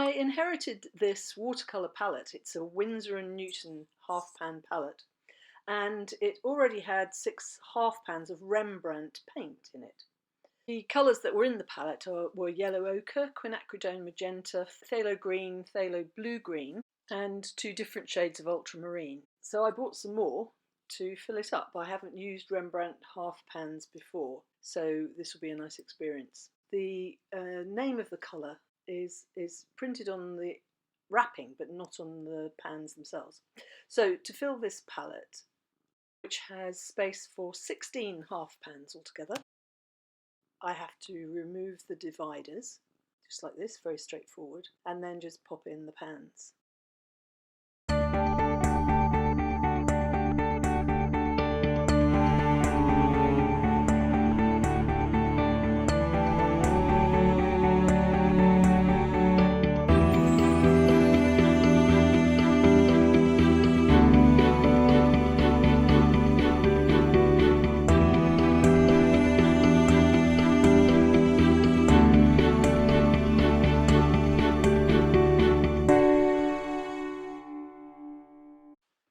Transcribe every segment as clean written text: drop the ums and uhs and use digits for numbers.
I inherited this watercolour palette. It's a Winsor & Newton half-pan palette, and it already had 6 half-pans of Rembrandt paint in it. The colours that were in the palette were yellow ochre, quinacridone magenta, phthalo green, phthalo blue-green, and 2 different shades of ultramarine. So I bought some more to fill it up. I haven't used Rembrandt half pans before, so this will be a nice experience. The name of the colour is printed on the wrapping, but not on the pans themselves. So to fill this palette, which has space for 16 half pans altogether, I have to remove the dividers, just like this, very straightforward, and then just pop in the pans.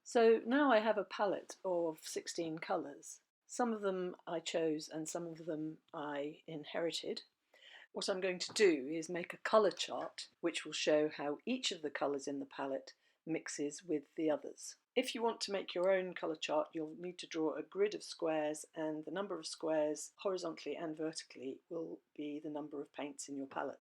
So now I have a palette of 16 colours. Some of them I chose and some of them I inherited. What I'm going to do is make a colour chart which will show how each of the colours in the palette mixes with the others. If you want to make your own colour chart, you'll need to draw a grid of squares, and the number of squares horizontally and vertically will be the number of paints in your palette.